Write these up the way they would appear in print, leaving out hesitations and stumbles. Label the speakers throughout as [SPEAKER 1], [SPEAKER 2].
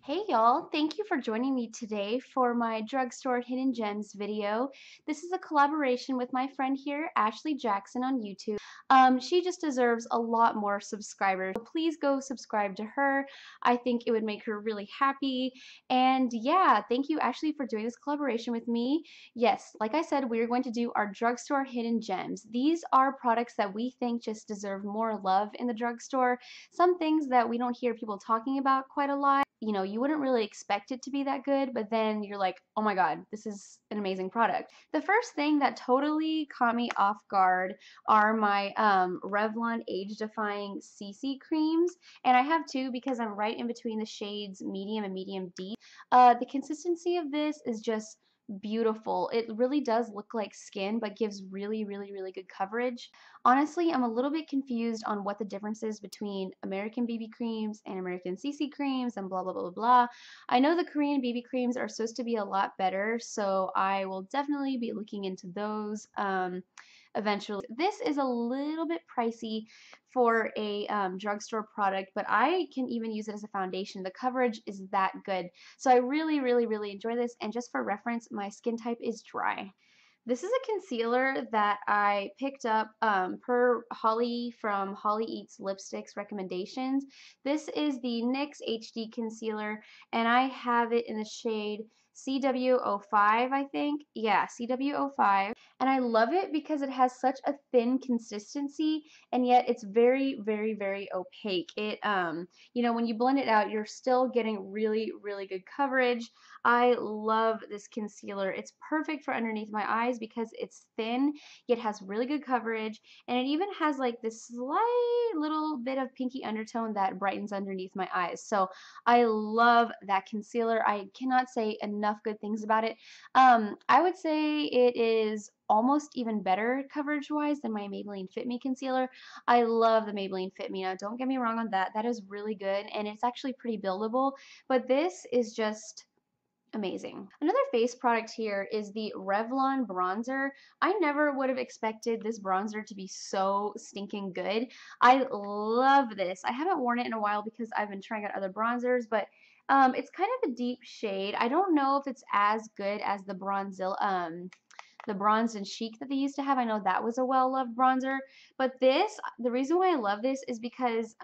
[SPEAKER 1] Hey y'all, thank you for joining me today for my Drugstore Hidden Gems video. This is a collaboration with my friend here, Ashley Jackson on YouTube. She just deserves a lot more subscribers. So please go subscribe to her. I think it would make her really happy. And yeah, thank you Ashley for doing this collaboration with me. Yes, like I said, we're going to do our Drugstore Hidden Gems. These are products that we think just deserve more love in the drugstore. Some things that we don't hear people talking about quite a lot. You know, you wouldn't really expect it to be that good, but then you're like, oh my god, this is an amazing product. The first thing that totally caught me off guard are my Revlon Age Defying CC creams, and I have two because I'm right in between the shades medium and medium deep. The consistency of this is just beautiful. It really does look like skin, but gives really good coverage. Honestly, I'm a little bit confused on what the difference is between American BB creams and American CC creams and blah blah blah blah. I know the Korean BB creams are supposed to be a lot better, so I will definitely be looking into those eventually. This is a little bit pricey for a drugstore product, but I can even use it as a foundation. The coverage is that good. So I really enjoy this, and just for reference, my skin type is dry. This is a concealer that I picked up per Holly from Holly Eats Lipsticks recommendations. This is the NYX HD concealer, and I have it in the shade CW05, I think. Yeah, CW05. And I love it because it has such a thin consistency, and yet it's very opaque. It, you know, when you blend it out, you're still getting really good coverage. I love this concealer. It's perfect for underneath my eyes because it's thin, yet has really good coverage, and it even has like this slight little bit of pinky undertone that brightens underneath my eyes. So I love that concealer. I cannot say enough good things about it. I would say it is almost even better coverage wise than my Maybelline Fit Me concealer. I love the Maybelline Fit Me. Now don't get me wrong on that. That is really good, and it's actually pretty buildable, but this is just amazing. Another face product here is the Revlon bronzer. I never would have expected this bronzer to be so stinking good. I love this. I haven't worn it in a while because I've been trying out other bronzers, but it's kind of a deep shade. I don't know if it's as good as the Bronzilla, the Bronzed and Chic that they used to have. I know that was a well-loved bronzer, but this, the reason why I love this is because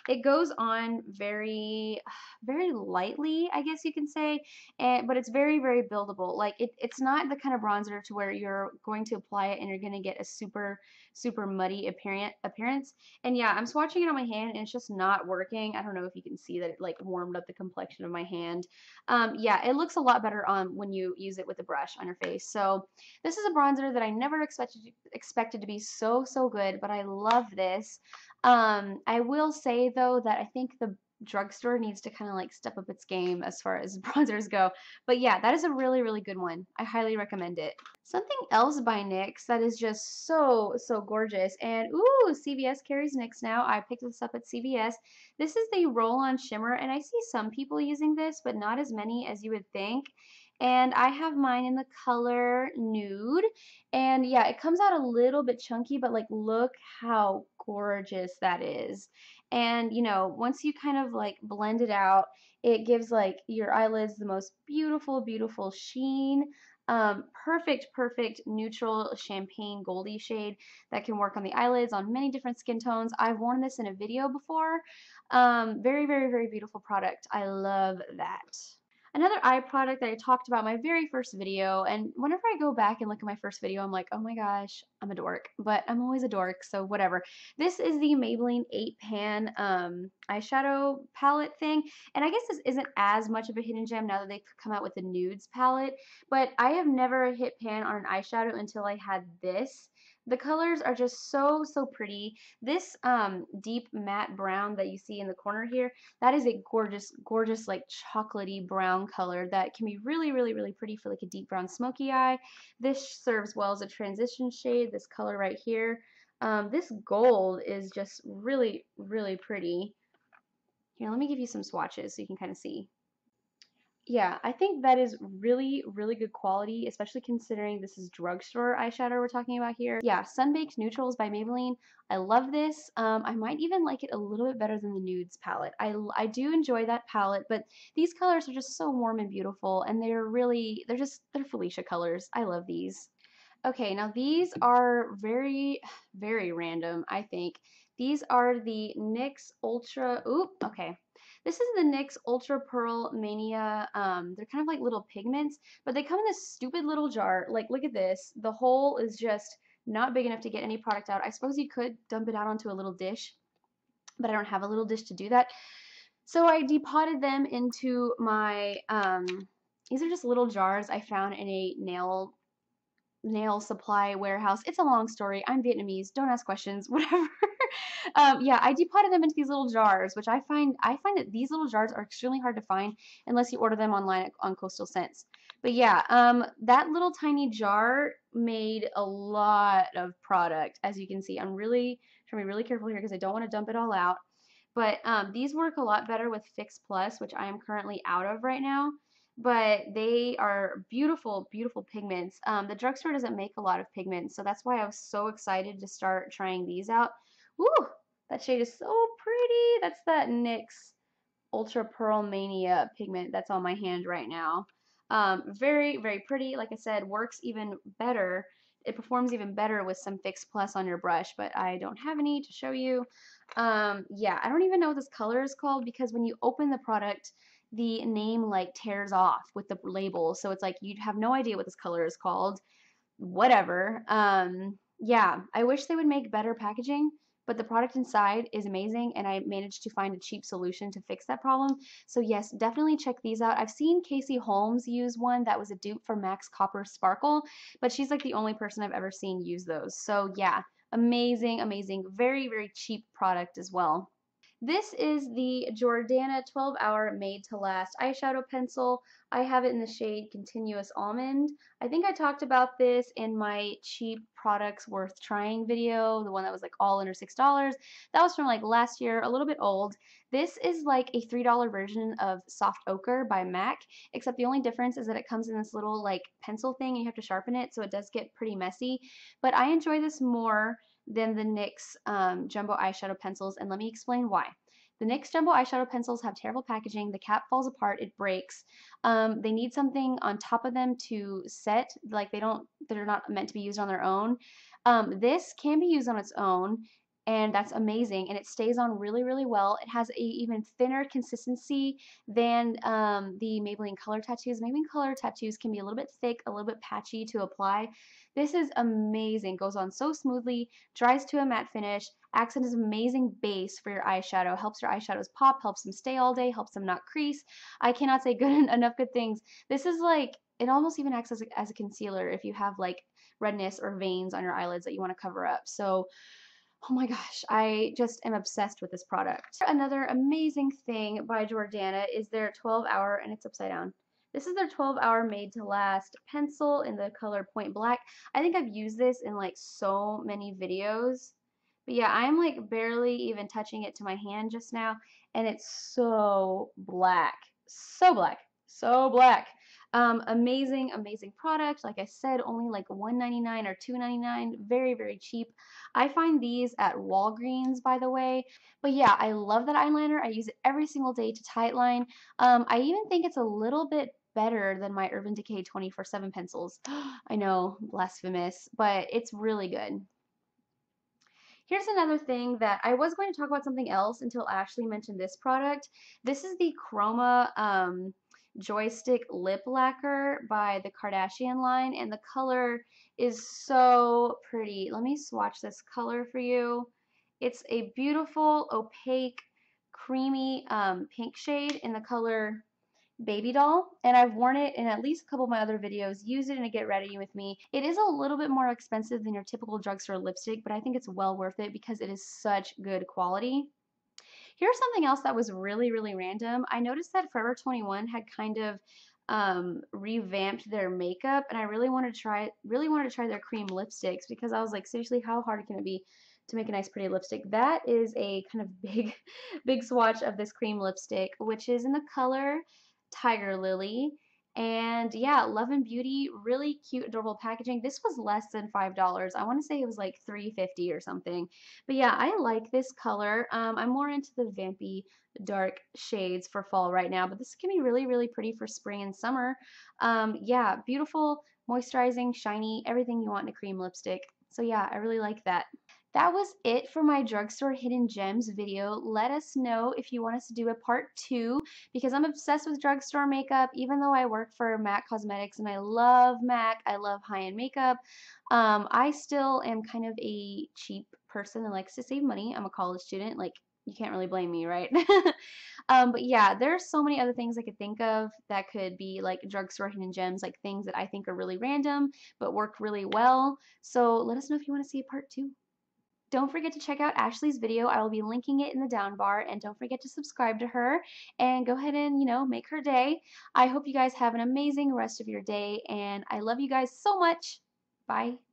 [SPEAKER 1] it goes on very lightly, I guess you can say, but it's very buildable. Like it's not the kind of bronzer to where you're going to apply it and you're going to get a super muddy appearance. And yeah, I'm swatching it on my hand and it's just not working. I don't know if you can see that it like warmed up the complexion of my hand. Yeah, it looks a lot better on when you use it with a brush on your face. So this is a bronzer that I never expected to be so good, but I love this. I will say though that I think the drugstore needs to kind of like step up its game as far as bronzers go. But yeah, that is a really good one. I highly recommend it. Something else by NYX that is just so gorgeous, and ooh, CVS carries NYX now. I picked this up at CVS. This is the Roll-On Shimmer, and I see some people using this, but not as many as you would think. And I have mine in the color Nude, and yeah, it comes out a little bit chunky, but like look how gorgeous that is. And you know, once you kind of like blend it out, it gives like your eyelids the most beautiful sheen. Perfect neutral champagne goldy shade that can work on the eyelids on many different skin tones. I've worn this in a video before. Very beautiful product. I love that. Another eye product that I talked about in my very first video, and whenever I go back and look at my first video, I'm like, oh my gosh, I'm a dork, but I'm always a dork, so whatever. This is the Maybelline 8-pan eyeshadow palette thing, and I guess this isn't as much of a hidden gem now that they've come out with the Nudes palette, but I have never hit pan on an eyeshadow until I had this. The colors are just so pretty. This deep matte brown that you see in the corner here, that is a gorgeous like chocolatey brown color that can be really pretty for like a deep brown smoky eye. This serves well as a transition shade, this color right here. This gold is just really pretty. Here, let me give you some swatches so you can kind of see. Yeah, I think that is really, really good quality, especially considering this is drugstore eyeshadow we're talking about here. Yeah, Sunbaked Neutrals by Maybelline. I love this. I might even like it a little bit better than the Nudes palette. I do enjoy that palette, but these colors are just so warm and beautiful, and they're Felicia colors. I love these. Okay, now these are very, very random, I think. These are the NYX Ultra, oop, okay. This is the NYX Ultra Pearl Mania. They're kind of like little pigments, but they come in this stupid little jar. Like, look at this. The hole is just not big enough to get any product out. I suppose you could dump it out onto a little dish, but I don't have a little dish to do that. So I depotted them into my, these are just little jars I found in a nail supply warehouse. It's a long story. I'm Vietnamese. Don't ask questions. Whatever. Yeah, I depotted them into these little jars, which I find that these little jars are extremely hard to find unless you order them online on Coastal Scents. But yeah, that little tiny jar made a lot of product, as you can see. I'm really trying to be really careful here because I don't want to dump it all out. But these work a lot better with Fix Plus, which I am currently out of right now. But they are beautiful, beautiful pigments. The drugstore doesn't make a lot of pigments, so that's why I was so excited to start trying these out. Woo! That shade is so pretty. That's that NYX Ultra Pearl Mania pigment that's on my hand right now. Very, very pretty. Like I said, works even better. It performs even better with some Fix Plus on your brush, but I don't have any to show you. Yeah, I don't even know what this color is called because when you open the product, the name like tears off with the label. So it's like you'd have no idea what this color is called. Whatever. Yeah, I wish they would make better packaging, but the product inside is amazing and I managed to find a cheap solution to fix that problem. So yes, definitely check these out. I've seen Casey Holmes use one that was a dupe for Max Copper Sparkle, but she's like the only person I've ever seen use those. So yeah, amazing, amazing, very, very cheap product as well. This is the Jordana 12-hour Made to Last eyeshadow pencil. I have it in the shade Continuous Almond. I think I talked about this in my cheap products worth trying video, the one that was like all under $6. That was from like last year, a little bit old. This is like a $3 version of Soft Ochre by MAC, except the only difference is that it comes in this little like pencil thing and you have to sharpen it, so it does get pretty messy. But I enjoy this more than the NYX Jumbo eyeshadow pencils, and let me explain why. The NYX Jumbo eyeshadow pencils have terrible packaging. The cap falls apart. It breaks. They need something on top of them to set. Like they're not meant to be used on their own. This can be used on its own, and that's amazing. And it stays on really, really well. It has a even thinner consistency than the Maybelline Color Tattoos. Maybelline Color Tattoos can be a little bit thick, a little bit patchy to apply. This is amazing. Goes on so smoothly, dries to a matte finish, acts as an amazing base for your eyeshadow, helps your eyeshadows pop, helps them stay all day, helps them not crease. I cannot say enough good things. This is like, it almost even acts as a concealer if you have like redness or veins on your eyelids that you want to cover up. So, oh my gosh, I just am obsessed with this product. Another amazing thing by Jordana is their 12-hour, and it's upside down. This is their 12-hour Made to Last pencil in the color Point Black. I think I've used this in like so many videos. But yeah, I'm like barely even touching it to my hand just now, and it's so black. So black. So black. Amazing, amazing product. Like I said, only like $1.99 or $2.99. Very, very cheap. I find these at Walgreens, by the way. But yeah, I love that eyeliner. I use it every single day to tightline. I even think it's a little bit better than my Urban Decay 24/7 pencils. I know, blasphemous, but it's really good. Here's another thing that I was going to talk about something else until Ashley mentioned this product. This is the Chroma Joystick Lip Lacquer by the Kardashian line, and the color is so pretty. Let me swatch this color for you. It's a beautiful, opaque, creamy pink shade in the color Babydoll, and I've worn it in at least a couple of my other videos. Use it in a Get Ready With Me. It is a little bit more expensive than your typical drugstore lipstick, but I think it's well worth it because it is such good quality. Here's something else that was really, really random. I noticed that Forever 21 had kind of revamped their makeup, and I really wanted to try their cream lipsticks because I was like, seriously, how hard can it be to make a nice pretty lipstick? That is a kind of big swatch of this cream lipstick, which is in the color Tigerlilly. And yeah, Love and Beauty, really cute, adorable packaging. This was less than $5. I want to say it was like $3.50 or something. But yeah, I like this color. I'm more into the vampy dark shades for fall right now, but this can be really, really pretty for spring and summer. Yeah, beautiful, moisturizing, shiny, everything you want in a cream lipstick. So yeah, I really like that. That was it for my drugstore hidden gems video. Let us know if you want us to do a part 2 because I'm obsessed with drugstore makeup. Even though I work for MAC Cosmetics and I love MAC, I love high-end makeup, I still am kind of a cheap person that likes to save money. I'm a college student. Like, you can't really blame me, right? But yeah, there's so many other things I could think of that could be like drugstore hidden gems, like things that I think are really random but work really well. So let us know if you want to see a part 2. Don't forget to check out Ashley's video. I will be linking it in the down bar, and don't forget to subscribe to her and go ahead and, make her day. I hope you guys have an amazing rest of your day, and I love you guys so much. Bye.